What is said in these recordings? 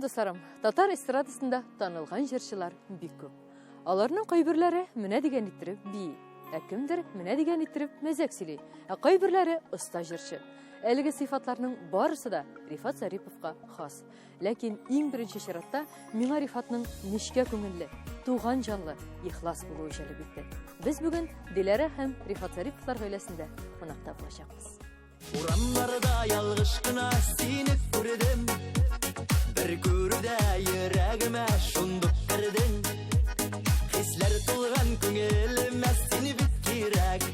достарым, татар эстрадасында танылған жырчылар бик көп. Аларның кайберләре менә дигән иттереп бии, кемдер менә дигән иттереп мәзәк сөйли, кайберләре оста жырчы. Әлеге сыйфатларның барысы да Рифат Зариповка хас. Ләкин иң беренче чиратта миңа Рифатның нечкә күңелле, туган җанлы, ихлас булуы җәлеп итте. Без бүген Диләрә һәм Рифат Зариповлар гаиләсендә кунакта булачакбыз. Урамларда ялгыш кына сине күрдем. Бер күрүдә йөрәгемә шундук кердең. Хисләр тулган күңелемә сине бик кирәк.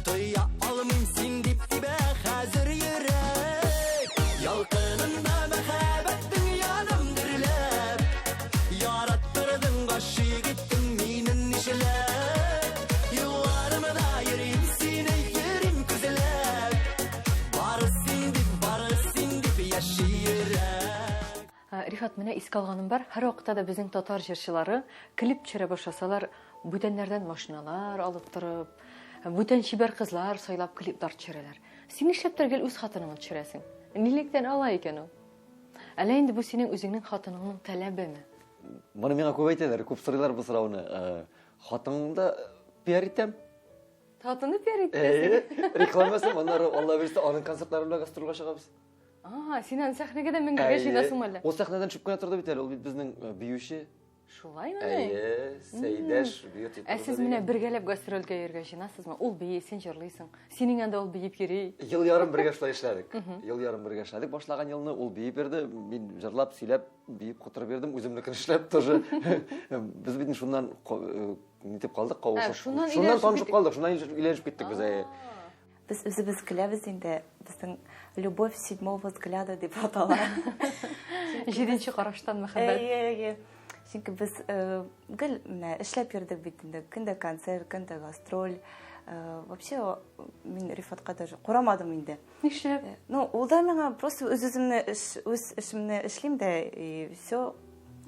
Тоя алмыйм син дип тибә хәзер йөрәк. Ялкынында мәхәббәтең яным дөрләп. Яраттырдың гашыйк иттең мине нишләп. Юлларымда йөрим сине йөрим күзләп. Бары син дип яши йөрәк. Рифат, менә искә алганым бар. Һәр вакытта да безнең татар җырчылары клип төшерә башласалар, бүтәннәрдән машиналар алып торып, бүтән чибәр кызлар сайлап клиплар төшерәләр. Син нишләптер гел үз хатыныңны төшерәсең? Нилектән ала икән ул? Әллә инде бу синең үзеңнең хатыныңның таләбеме? Моны миңа күп әйтәләр, күп сорыйлар бу сорауны. Хатыныңда пиар итәм. Хатыны пиар итәсең? Рекламасын, аннары Алла бирсә, аның концертлары белән гастрольгә чыгабыз. Син аны сәхнәгә дә менгәгә җыйнасың әле? Ул сәхнәдән төшеп кенә торды бит әле, ул бит безнең биюче. Шулаймы? Сәйдәш бию тип. Сез менә бергәләп гастрольгә йөргә җыйнасызмы? Ул бии, син җырлыйсың. Синең янда ул биеп йөри. Ел ярым бергә шулай эшләдек. Ел ярым бергә эшләдек. Башлаган елны ул биеп берде, мин җырлап, сөйләп, биеп кутырып бердем, үземнекен эшләп тоже. Без бит шуннан нитеп калдык, кавышып. Шуннан танышып калдык, шуннан өйләнеп киттек без. Без үзебез көләбез инде, безнең любовь седьмого взгляда дип атала. Җиденче караштан мәхәббәт. Чөнки без гел менә эшләп йөрдек бит инде, көндә концерт, көндә гастроль. Вообще мин Рифатка даже курамадым инде. Нишләп? Ул да миңа просто үз-үземне үз эшемне эшлим дә и всё.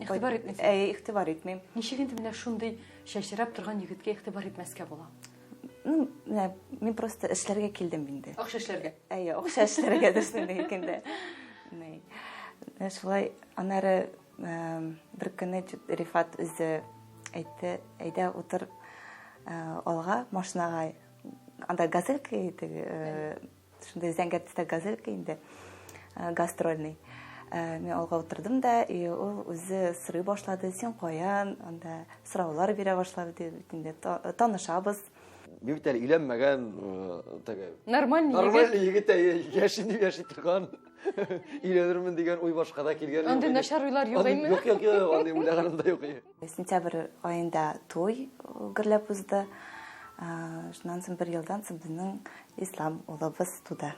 Игътибар итмисең. Игътибар итмим. Ничек инде менә шундый шәшерәп торган егеткә игътибар итмәскә була? Мин просто эшләргә килдем инде. Акча эшләргә. Акча эшләргә дөресен әйткәндә. Шулай аннары бер көнне Рифат үзе әйтте, әйдә утыр алга машинага. Анда газелька иде, шундай зәңгәртистә газелька инде, гастрольный. Мин алга утырдым да, ул үзе сорый башлады, син каян, анда сораулар бирә башлады инде, танышабыз. Мин бит әле өйләнмәгән, Нормальный егет, яши торган. Өйләнермен дигән уй башка да килгән. Анда начар уйлар юк әйме? Юк, анда уйлаганым да юк. Сентябрь айында той гөрләп узды. Шуннан соң бер елдан соң безнең ислам улыбыз туды.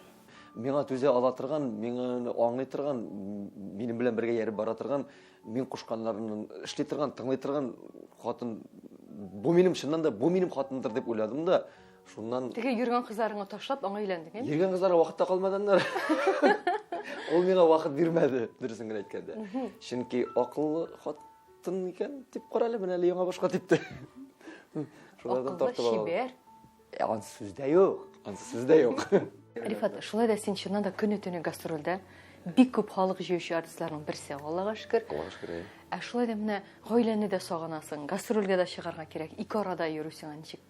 Миңа түзә ала торган, миңа аңлый торган, минем белән бергә ярып бара торган, мин кушканнарның эшли торган, тыңлый торган хатын, бу минем чыннан да бу минем хатындыр дип уйладым да, шуннан Теге йөргән кызларыңа ташлап аңа өйләндең, йөргән кызлар вакытта калмаганнар. Ул миңа вакыт бирмәде, дөресен генә әйткәндә. Чөнки акыллы хатын икән дип карале, менә әле яңа башка типте. Шулардан тартып алам. Шибәр. Ансыз сүздә юк. Рифат, шулай да син чыннан да көне-төне гастрольдә бик күп халык җыючы артистларның берсе, Аллага шөкер. Шулай да менә гаиләне дә сагынасың, гастрольгә дә чыгарга кирәк. Ике арада йөрүсең ничек?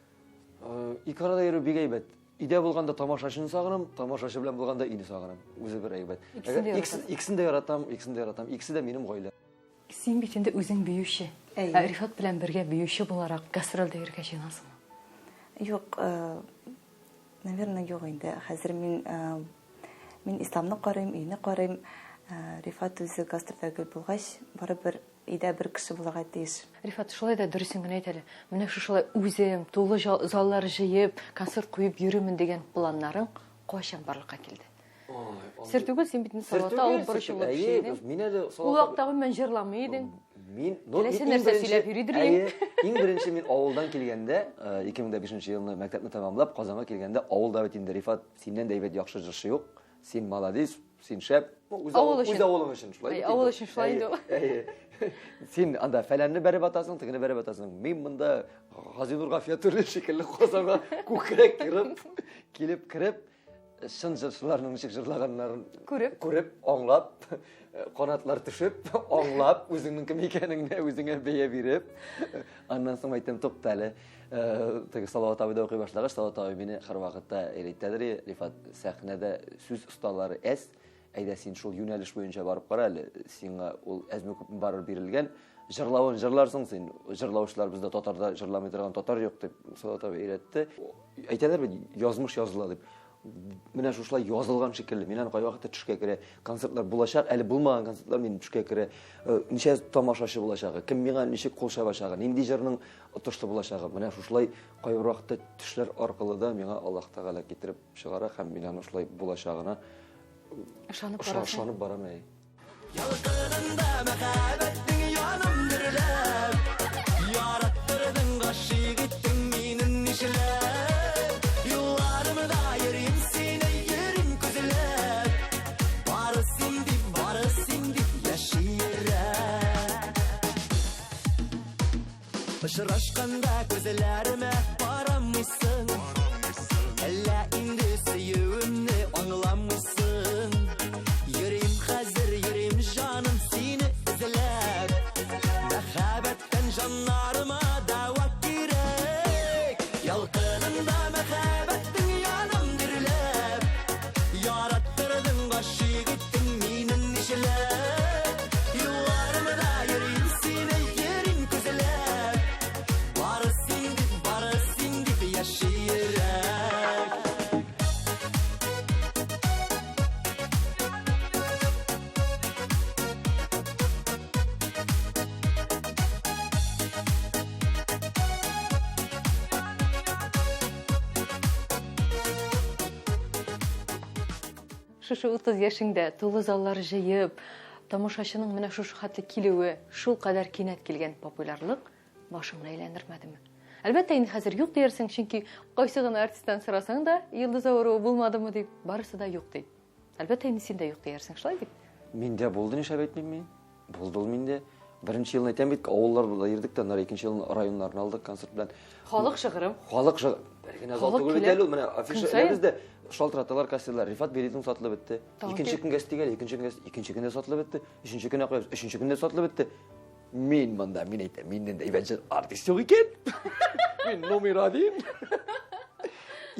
Ике арада йөрү бик әйбәт. Идә булганда тамашачыны сагынам, тамашачы белән булганда ине сагынам. Үзе бер әйбәт. Икесен дә яратам, икесе дә минем гаилә. Син бит инде үзең биюче. Рифат белән бергә биюче буларак гастрольдә йөргә җыенасыңмы? Юк, наверное, юк инде. Хәзер мин исламны карыйм, өйне карыйм. Рифат үзе гастрольдә булгач, барыбер өйдә бер кеше булырга тиеш. Рифат, шулай да дөресен генә әйт әле. Менә шулай үзем тулы заллар җыеп, концерт куеп йөрүмен дигән планнарың кайчан барлыкка килде? Сер түгел, син бит салатта алып баручы булып эшләдең. Мин әле Ул вакытта мен җырламый идең. Мин нәрсә сөйләп йөридер идең. Иң беренче мин авылдан килгәндә, 2005 елны мәктәпне тәмамлап, Казанга килгәндә, авылда бит инде Рифат синнән дә әйбәт яхшы җырчы юк. Син молодец, син шәп. Үз авылың өчен шулай. Авыл өчен шулай инде. Син анда фәләнне бәреп атасың, тегене бәреп атасың. Мин монда Газинур Гафия төрле шикелле Казанга күкрәк киреп, шын жырчыларның ничек жырлаганнарын Күреп. аңлап, канатлар төшеп, аңлап, үзеңнең кем икәнеңне үзеңә бәя биреп, аннан соң әйтәм туктале. Теге Салават абый да укый башлагач, Салават абый мине һәрвакытта әйтәдер, Рифат, сәхнәдә сүз осталары әс, әйдә син шул юнәлеш буенча барып кара әле, сиңа ул әзме күп барыр бирелгән. Жырлавын жырларсың син. Жырлаучылар бездә татарда жырламый торган татар юк дип Салават абый әйтте. Әйтәләр бит, язмыш языла дип. Менә шулай язылган шикелле. Мин аны кайвакытта төшкә керә. Концертлар булачак, әле булмаган концертлар мин төшкә керә. Ничә тамашачы булачагы, кем миңа ничек кул чабачагы, нинди җырның отышлы булачагы. Менә шулай кайвакытта төшләр аркылы да миңа Аллаһ Тәгалә китереп чыгара һәм мин аны шулай булачагына ышанып барам. Ялкынында мәхәббәтең яным дөрләп, яраттырдың гашыйк иттең минен нишләп, юлларымда йөрим сине йөрим күзләп, бары син дип яширәк. Очрашканда күзләремә карамыйсың, әллә инде сөюемне аңламыйсың. Йөрим хәзер жаным сине эзләп, мәхәббәттән җаннарыма дәва кирәк. Ялкынында мәхәббәтең яным дөрләп, яраттырдың гашыйк иттең минен нишләп, юлларымда йөрим сине йөрим күзләп, бары син дип яширәк. Шушы 30 яшыңда тулы заллар җыеп, тамашачының менә шушы хәтле килүе, шул кадәр кинәт килгән популярлык башыңны әйләндермәдеме? Әлбәттә, инде хәзер юк диярсең, чөнки кайсы гына артисттан сорасаң да, йолдыз авыруы булмадымы дип, барысы да юк ди. Әлбәттә, инде син дә юк диярсең, шулай бит? Миндә булды нишләп әйтмим мин? Булды ул миндә. Беренче елны әйтәм бит, авыллар булда йөрдек тә, икенче елны районнарны алдык концерт белән. Халык шыгырым. Халык шыгыр. Бергә зал түгел бит әле ул, менә афишаларыбызда шалтыраталар, кассалар, Рифат билетың сатылып бетте. Икенче көнгә стигәл, икенче көндә сатылып бетте. Өченче көнгә куябыз, өченче көндә сатылып бетте. Мин монда, мин әйтәм, миннән дә ибәнче артист юк икән. Мин номер 1.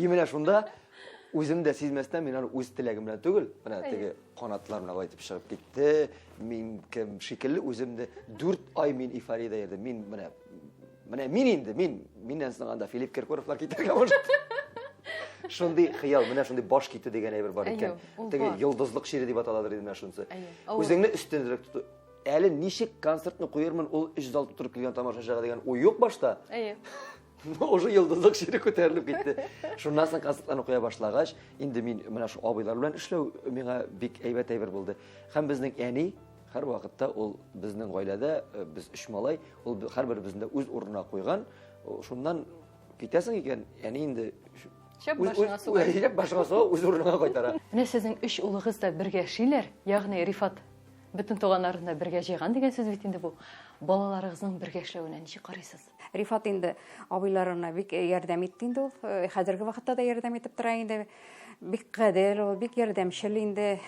Менә шунда үзем дә сизмәстән мин аны үз теләгем белән түгел, менә теге канатларына кайтып чыгып китте. Мин кем шикелле үзем дә 4 ай мин эйфориядә йөрдем. Мин мин инде, миннән соң анда Филипп Киркоровлар китәргә может. Шундый хыял, менә шундый баш китү дигән әйбер бар икән. Теге йолдызлык шире дип аталадыр иде менә шунысы. Үзеңне өстенрәк тоту. Әле ничек концертны куермын, ул 3 зал тутырып килгән тамашачыга дигән ой юк башта. Уже йолдызлык шире күтәрелеп китте. Шуннан соң концертларны куя башлагач, инде мин менә шу абыйлар белән эшләү миңа бик әйбәт әйбер булды. Һәм безнең әни һәрвакытта ул безнең гаиләдә без 3 малай, ул һәрберебезне үз урынына куйган. Шуннан китәсең икән, әни инде башына суга үз урынына кайтара. Менә сезнең 3 улыгыз да бергә эшлиләр, ягъни Рифат бөтен туганнарны бергә җыйган дигән сүз бит инде бу. Балаларыгызның бергә эшләвенә ничек карыйсыз? Рифат инде абыйларына бик ярдәм итте инде ул. Хәзерге вакытта да ярдәм итеп тора инде. Бик кадер ул, бик ярдәмчел инде.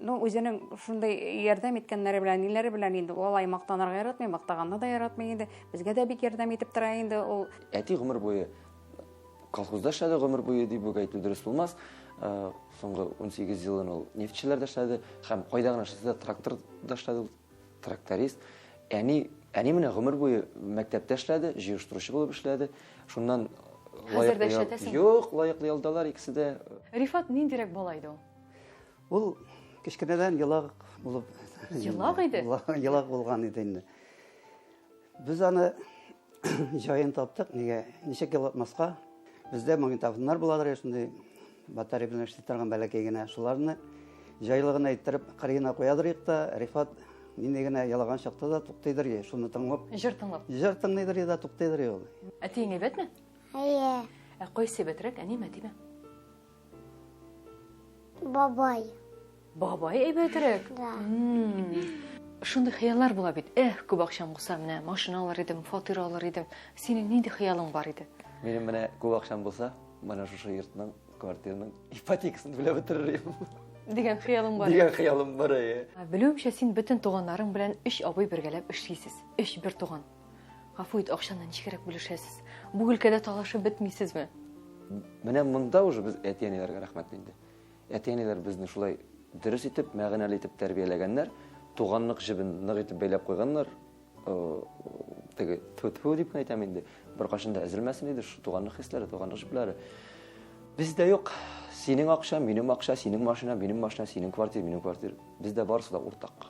Үзенең шундай ярдәм иткәннәре белән, ниләре белән инде алай мактанырга яратмый, мактаганны да яратмый инде. Безгә дә бик ярдәм итеп тора инде ул. Әти гомер буе колхозда эшләде, гомер буе дип әйтү дөрес булмас. Соңгы 18 елын ул нефтчеләрдә эшләде, һәм кайда гына эшләсә, тракторда эшләде, тракторист. Әни менә гомер буе мәктәптә эшләде, җыештыручы булып эшләде. Шуннан Хәзердә эшләтәсең? Юк, лаеклы ялдалар икесе дә. Рифат ниндирәк бала иде ул? Ул кечкенәдән елак булып. Елак иде? Елак булган иде инде. Без аны җаен таптык, ничек елатмаска? Бездә магнитофоннар буладыр, шундый батарея белән эшли торган бәләкәй генә. Шуларны җайлыгына иттереп кырыена куядыр икта. Рифат нинди генә ялаган чакта да туктыйдыр, шуны тыңлап. Җыр тыңлап. Җыр тыңлыйдыр да туктыйдыр ул. Әтиң әйбәтме? Әйе. Кайсы әйбәтрәк, әниме, әтиме? Бабай. Бабай әйбәтрәк. Да. Шундый хыяллар була бит. Күп акчам булса, менә машиналар идем, фатир алыр идем. Синең нинди хыялың бар иде? Минем менә күп акчам булса, менә шушы йортның квартираның ипотекасын төлеп бетерер Деген хыялың бар. деген хыялым бар. Белүемчә, син бөтен туганнарың белән 3 абый бергәләп эшлисез. 3 бер туган. Гафу ит, акчаны ничегрәк бүлешәсез? Бу өлкәдә талашып бетмисезме? Менә монда уже без әтиәниләргә рәхмәт инде. Әтиәниләр безне шулай дөрес итеп, мәгънәле итеп тәрбияләгәннәр, туганлык җибен нык итеп бәйләп куйганнар. Теге тфу дип әйтәм инде. Бер кашында әзелмәсен иде шу туганлык хисләре, туганлык җипләре. Бездә юк. Синең акча, минем акча, синең машина, минем машина, синең квартира, минем квартира. Бездә барысы да уртак.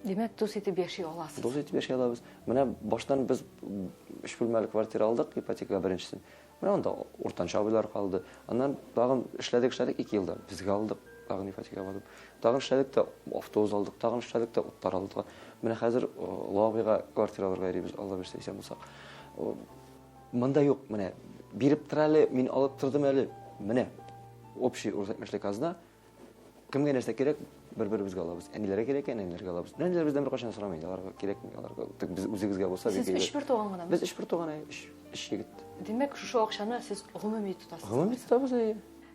Димәк, дус итеп яши аласыз. Дус итеп яши алабыз. Менә баштан без 3 бүлмәле квартира алдык, ипотека беренчесен. Менә анда уртанча абыйлар калды. Аннан тагын эшләдек 2 елда. Безгә алдык, тагын ипотека алдык. Тагын эшләдек тә автобус алдык, тагын эшләдек тә уттар алдык. Менә хәзер Лабыйга квартираларга йөрибез, Алла берсе исән булсак. Монда юк, менә биреп тора әле, мин алып тордым әле. Менә общий үрсәтмәчлек казна. Кемгә нәрсә кирәк, бер-беребезгә алабыз. Әниләргә кирәк, әниләргә алабыз. Әниләр бездән бер кашан сорамый, аларга кирәкми, аларга без үзегезгә булса бик. Сез 3 бер туган гына. Без 3 бер туган, 3 егет. Димәк, шушы акчаны сез гомуми тотасыз. Гомуми тотабыз.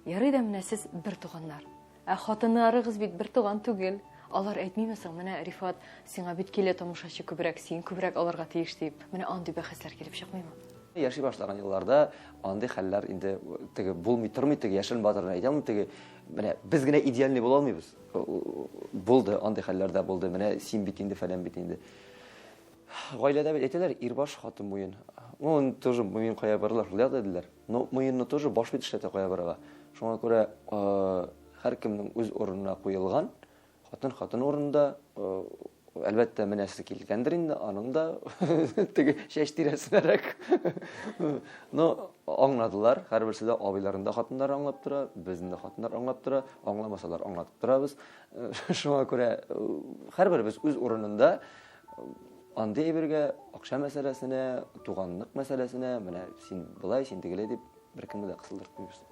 Ярый да менә сез бер туганнар. Хатыннарыгыз бит бер туган түгел. Алар әйтмимесең, менә Рифат, сиңа бит килә тамашачы күбрәк, син күбрәк аларга тиеш дип. Менә андый бәхәсләр килеп чыкмыймы? Яши башлаган елларда андый хәлләр инде теге булмый тормый, теге яшел батырны әйтәм, теге менә без генә идеальный була алмыйбыз. Булды, андый хәлләр дә булды. Менә син бит инде, фәлән бит инде. Гаиләдә бит әйтәләр, ирбаш хатын муен. Он тоже муен кая барлар, диләр. Но муенны тоже баш бит эшләтә кая барга. Шуңа күрә һәркемнең үз урынына куелган, хатын урынында. Әлбәттә, менәсе килгәндер инде, аның да теге шәч тирәсенәрәк. Но аңладылар, һәрберсе дә абыйларында хатыннар аңлап тора, безнең дә хатыннар аңлап тора, аңламасалар аңлатып торабыз. Шуңа күрә һәрберебез үз урынында андый әйбергә акча мәсьәләсенә, туганлык мәсьәләсенә, менә син былай, син тегеле дип беркемне дә кысылдырмыйбыз.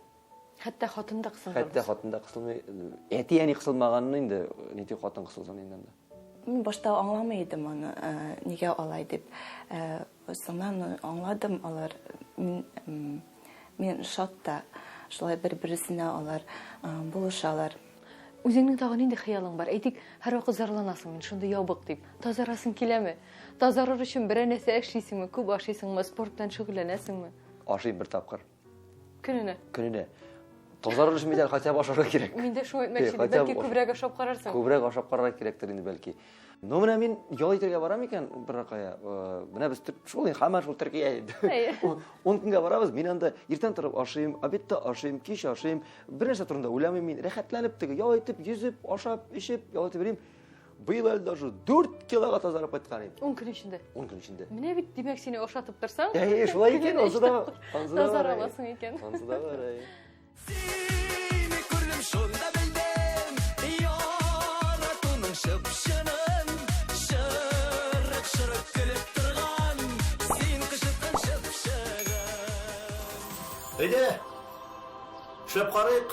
Хәтта хатын да кысылмый. Хәтта хатын да кысылмый. Әти-әни кысылмаганны инде, нити хатын кысылган инде. Мин башта аңламый-идем аны, нигә алай дип. Соңнан аңладым, алар мен шатта, шулай бер-берсенә алар булышалар. Үзеңнең тагын инде хыялың бар. Әйтик, һәр вакыт зарланасың, мин шундый ябык дип. Тазарасың киләме? Тазарыр өчен бер нәрсә эшлисеңме, күп ашыйсыңмы, спорт белән шөгыльләнәсеңме? Ашыйм бер тапкыр. Көненә. Тазарыр өчен бит хотя бы ашарга кирәк. Мин дә шуны әйтмәкче идем, бәлки күбрәк ашап карарсың. Күбрәк ашап карарга кирәктер инде бәлки. Но менә мин ял итәргә барам икән беракая. Менә без шул һәммә шул Төркия. 10 көнгә барабыз. Мин анда иртән торып ашыйм, обедта ашыйм, кич ашыйм. Бернәрсә турында уйламыйм мин. Рәхәтләнеп теге ял итеп, йөзеп, ашап, ишеп, ял итеп йөрим. Быел әле даже 4 килога тазарып кайткан идем. 10 көн эчендә. 10 көн эчендә. Менә бит димәк сине ашатып торсаң. Шулай икән, ансы да. Тазараласың икән. Ансы да бар. Сине күрдем, шунда белдем, яратуның шып-шынын, шырык-шырык көлеп торган, син кышыткан шып-шыгын. Әйдә, эшләп карыйк.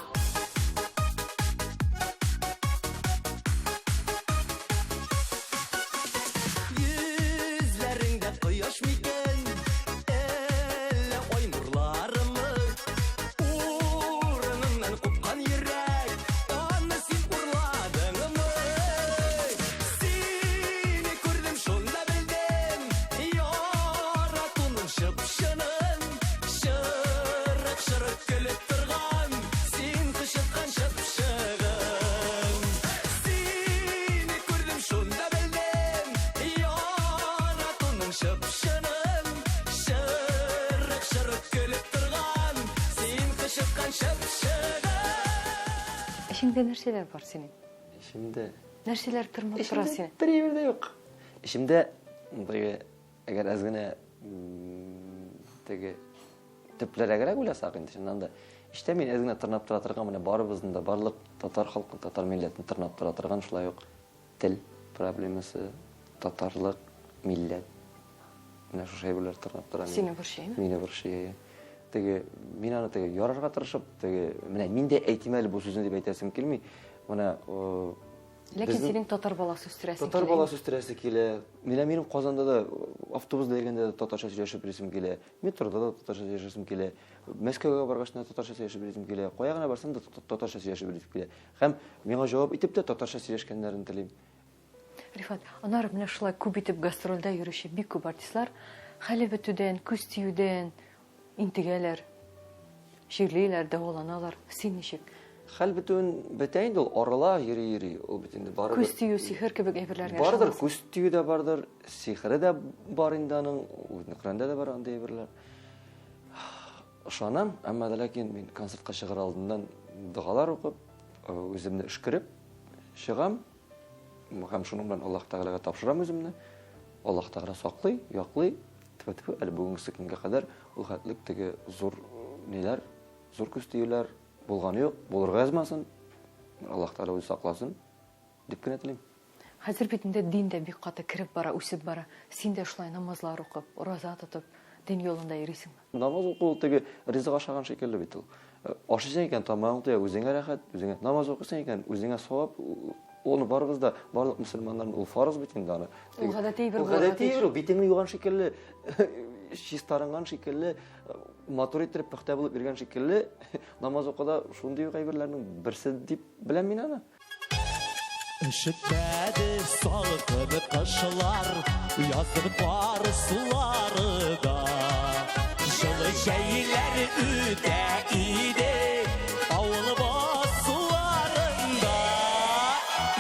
Йөзләреңдә кояш микән, әллә ай нурларымы? Урыныңнан купкан йөрәк, аны син урладыңмы? Сине күрдем, шунда белдем, яратуның шып-шынын, шырык-шырык көлеп торган, син кышыткан шып-шыгын. Сине күрдем, шунда белдем, яратуның шып-шынын, шырык-шырык көлеп торган, син кышыткан шып-шыгын. Эшеңдә нәрсәләр бар синең? Ишемдә Нәрсәләр тормып тора сине? Берәү дә юк. Ишемдә теге әгәр аз гына теге төпләрәгрәк уйласак инде шуннан да иштә мин аз гына тырнап тора торган менә барыбызның да барлык татар халкын, татар милләтен тырнап тора торган шулай ук тел проблемасы, татарлык, милләт. Менә шушы әйберләр тырнап тора. Сине борчыймы? Мине борчый. Теге мин аны теге ярарга тырышып, теге менә мин дә әйтим әле бу сүзне дип әйтәсем килми. Менә Ләкин синең татар баласы үстерәсең. Татар баласы үстерәсе килә. Минем Казанда да автобуста йөргәндә дә татарча сөйләшеп беләсем килә. Метрода да татарча сөйләшәсем килә. Мәскәүгә баргач та татарча сөйләшеп беләсем килә. Кая гына барсам да татарча сөйләшеп беләсем килә. Һәм миңа җавап итеп тә татарча сөйләшкәннәрен телим. Рифат, аннары менә шулай күп итеп гастрольдә йөрүче бик күп артистлар хәле бетүдән, күз тиюдән интегәләр, ширлиләр, дәваланалар. Син ничек? Хәл бетүен бетә инде ул арыла, йөри, ул бит инде барыбер. Күз тию, сихер кебек әйберләргә Бардыр, ышанасың. күз тию да бардыр, сихере дә бар инде аның, Үтнекрәндә дә бар андый әйберләр. Ышанам, әмма дә ләкин мин концертка чыгар алдыннан дугалар укып, үземне эшкереп чыгам. Һәм шуның белән Аллаһ Тәгаләгә тапшырам үземне. Аллаһ Тәгалә саклый, яклый. Тәбәтү әле бүгенге көнгә кадәр ул хәтлек теге зур ниләр, зур күз тиюләр булганы юк, булырга язмасын. Аллаһ Тәгалә үзе сакласын дип кенә телим. Хәзер бит инде дин дә бик каты кирип бара, үсеп бара. Син дә шулай намазлар укып, ураза тотып, дин юлында йөрисеңме? Намаз уку теге ризык ашаган шикелле бит ул. Ашыйсың икән тамагың туя, үзеңә рәхәт, үзеңә намаз укысың икән, үзеңә савап. Ул барыбыз да барлык мөселманнар ул фарыз бит инде аны. Ул гадәти бер Гадәти бер битеңне юган шикелле, чистарынган шикелле, матур итеп пөхтә булып йөргән шикелле, намаз укуда шундый гайберләрнең берсе дип беләм мин аны. Ишетмәде салкын кышлар, язын бар сулары да. Жылы җәйләр үтә иде, авыл басуларында.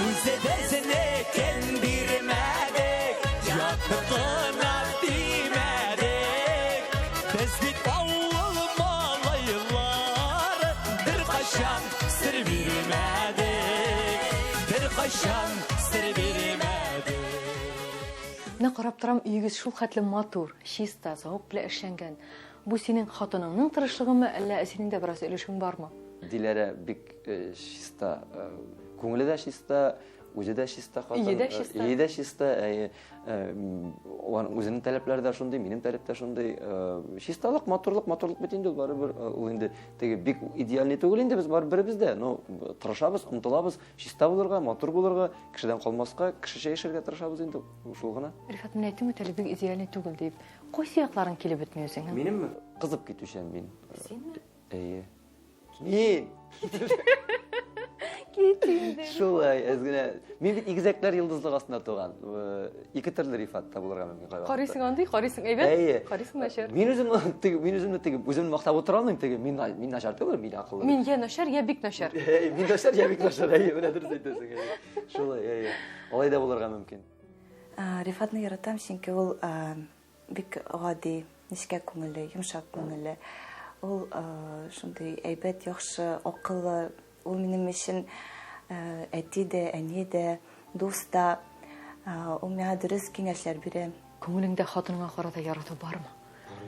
Үзе безне кем бирмәдек, ятып кына димәдек. Без бит авыл малайлар, бер кайчан сер бирмәдек. Бер кайчан сер бирмәдек. Менә карап торам, өйегез шул хәтле матур, чиста, заук белән эшләнгән. Бу синең хатыныңның тырышлыгымы, әллә синең дә бераз өлешең бармы? Диләрә бик чиста, күңеле дә чиста, үзе дә чиста хатын. Өе дә чиста. Өе дә чиста, үзенең тәләпләре дә шундый, минем тәләп тә шундый. Чисталык, матурлык бит инде барыбер ул инде теге бик идеальный түгел инде без барыбыз да. Ну, тырышабыз, омтылабыз, чиста булырга, матур булырга, кешедән калмаска, кешечә яшәргә тырышабыз инде. Шул гына. Рифат, менә әйтем үтәле бик идеальный түгел дип. Кайсы якларын килеп бетми үзең? Минемме? Кызып китүчән мин. Синме? Әйе. Мин. Китинде. Шулай, әзгенә. Мин бит игезәкләр йолдызлык астында туган. Ике төрле Рифатта булырга мөмкин кайвакытта. Карыйсың андый, карыйсың әйбәт. Әйе. Карыйсың начар. Мин үземне мактап утыра алмыйм теге. Мин начар түгел, мин акыллы. Мин я начар, я бик начар. Мин начар, я бик начар. Әйе, менә дөрес әйтәсең. Шулай, әйе. Алай да булырга мөмкин. Рифатны яратам, чөнки ул бик гади, нечкә күңелле, йомшак күңелле. Ул шундый әйбәт, яхшы, акыллы. Ул минем өчен әти дә, әни дә, дус да. Ул миңа дөрес киңәшләр бирә. Күңелеңдә хатыныңа карата ярату бармы?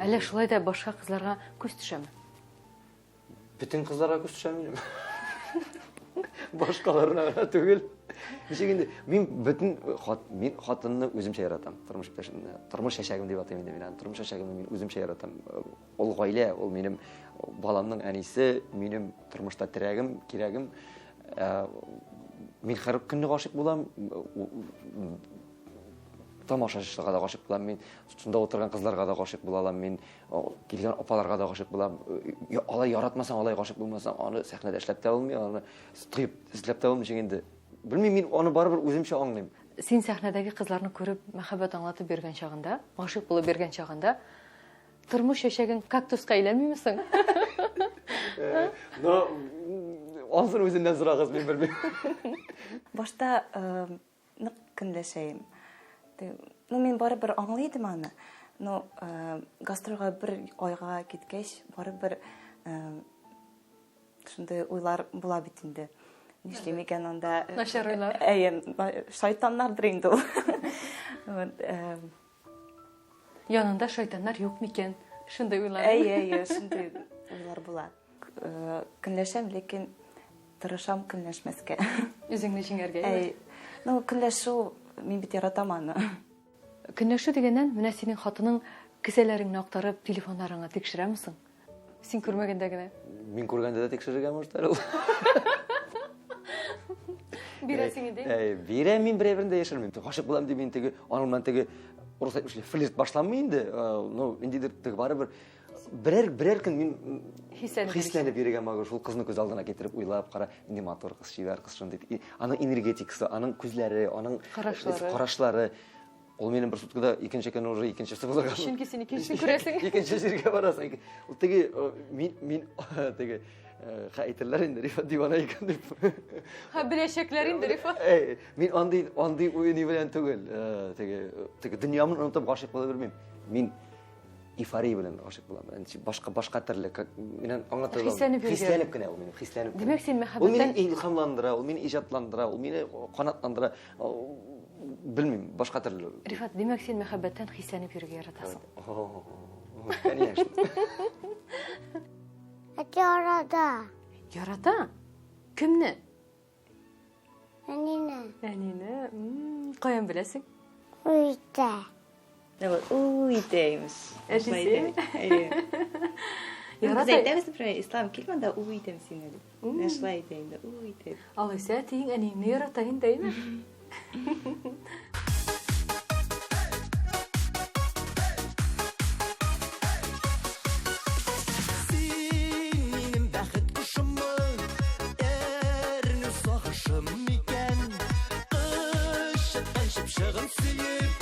Әллә шулай да башка кызларга күз төшәме? Бүтән кызларга күз төшәм минем. Башкаларына түгел. Ничек инде мин хатынны үземчә яратам. Тормыш яшәгем дип атыйм инде мин. Тормыш яшәгемне мин үземчә яратам. Ул гаилә, ул минем баламның әнисе, минем тормышта терәгем, кирәгем. Мин һәр көнне гашык булам. Тамашачыларга да гашык булам мин. Шунда утырган кызларга да гашык була алам мин. Килгән апаларга да гашык булам. Алай яратмасаң, алай гашык булмасаң, аны сәхнәдә эшләп тә булмый, аны тыйып эзләп тә булмый инде. Белмим, мин аны барыбер үземчә аңлыйм. Син сәхнәдәге кызларны күреп, мәхәббәт аңлатып бергән чагында, гашык булып бергән чагында, тормыш яшәгән кактуска әйләнмимсең? Но ансын үзеннән сорагыз, мин белмим. Башта нык көнләшәем. Ну, мин барыбер аңлыйдым аны. Ну, гастрольгә бер айга киткәч, барыбер шундай уйлар була бит инде. Нишлим икән анда? Начар уйлар. Әйе, шайтаннардыр инде ул. Янында шайтаннар юк микән? Шундай уйлар. Әйе, шундай уйлар була. Көнләшәм, ләкин тырышам көнләшмәскә. Үзеңне җиңәргә. Әйе. Ну, көнләшү мин бит яратам аны. Көнләшү дигәннән, менә синең хатының кесәләреңне актарып, телефоннарыңа тикшерәмсең? Син күрмәгәндә генә. Мин күргәндә дә тикшерергә может әле ул. Бирәсең инде. Бирәм мин береберендә яшермим. Гашык булам дип мин теге аның белән теге урыс әйтмешли флирт башламый инде. Ну, индидер теге барыбер берәр көн мин хисләнеп йөргән магы шул кызны күз алдына китереп уйлап кара, инде матур кыз, шигар кыз шундый. Аның энергетикасы, аның күзләре, аның карашлары. Ул минем бер суткада икенче көн уже икенчесе булган. Чөнки син икенчесен күрәсең. Икенче җиргә барасың. Ул теге мин теге әйтерләр инде Рифат дивана икән дип. Беләчәкләр инде Рифат. Мин андый уйны белән түгел. Теге дөньямны онытып гашык була белмим. Мин эйфория белән гашык булам. Башка төрле миннән аңлатырга. Хисләнеп кенә ул минем, хисләнеп. Димәк, син Ул мәхәббәттән мине илһамландыра, ул мине иҗатландыра, ул мине канатландыра. Белмим, башка төрле. Рифат, димәк, син мәхәббәттән хисләнеп йөрергә яратасың. Конечно. Ярата. Ярата? Кемне? Әнине. Әнине. Каян беләсең? Уйта. Уйтаймыз. Әтисе? Ярата. Әйтәбез, например, ислам килмәдә уйтам сине дип. Нәрсә әйтәм дә уйтам. Алайса, тиң әнине ярата инде, әйме? Син минем бәхет кошыммы, әрне сагышым микән? Кышыткан чыпчыгын сөеп,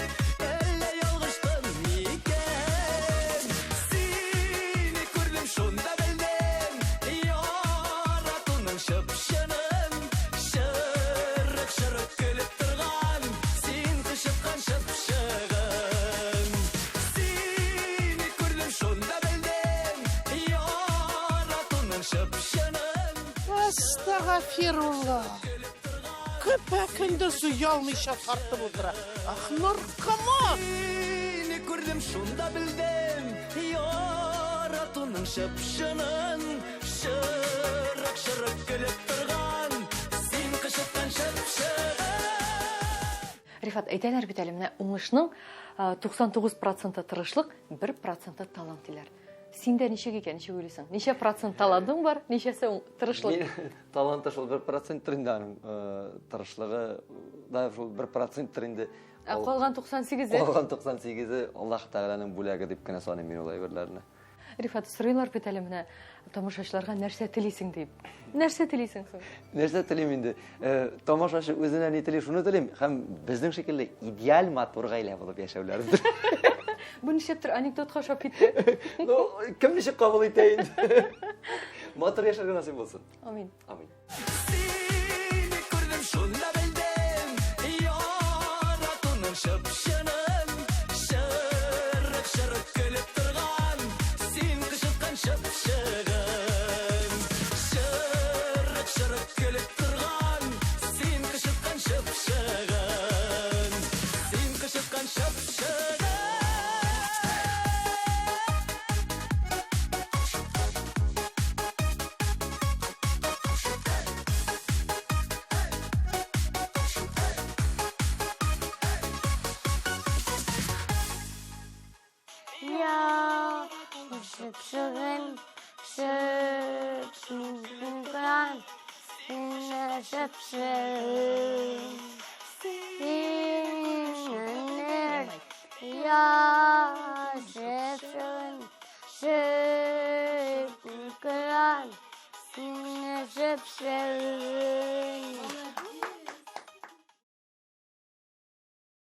әллә ялгыштым микән? Сине күрдем, шунда белдем, яратуның чыпчыгын, шырык көлеп торган, син кышыткан чыпчыгын. Сине күрдем, шунда белдем, яратуның чыпчыгын. Астағфирулла. Көпәкінді суялмыйша тартып отыра. Ахнар камат. Сине күрдем, шунда белдем, яратуның чыпчыгын, шырык көлеп торган, син кышыткан чыпчыгын. Рифат, әйтәләр бит әле, менә уңышның 99% тырышлык, 1% талант диләр. Синдә ничек икән, ничек уйлыйсың? Ничә процент талантың бар, ничәсе тырышлык? Мин таланты шул 1% тренде аның тырышлыгы да шул 1% тренде. Калган 98-е. Калган 98-е Аллаһ Тәгаләнең бүләге дип кенә саныйм мин ул әйберләрне. Рифат, сорыйлар бит әле, менә тамашачыларга нәрсә телисең дип. Нәрсә телисең соң? Нәрсә телим инде? Тамашачы үзенә ни тели, шуны телим. Һәм безнең шикелле идеаль матур гаилә булып яшәүләрдер. Бу ничектер анекдотка ошап китте. Ну, кем ничек кабул итә инде? Матур яшәргә насыйп булсын. Амин. Амин. Сине күрдем, шунда белдем, яратуның чыпчыгын, шырык көлеп торган, син кышыткан чыпчыгын. Шырык көлеп торган, син кышыткан чыпчыгын. Син кышыткан чыпчыгын. Я шыпшыгын, шыпшыгын, сине шыпшыгын. Синер, я шыпшыгын, шыпшыгын, сине шыпшыгын.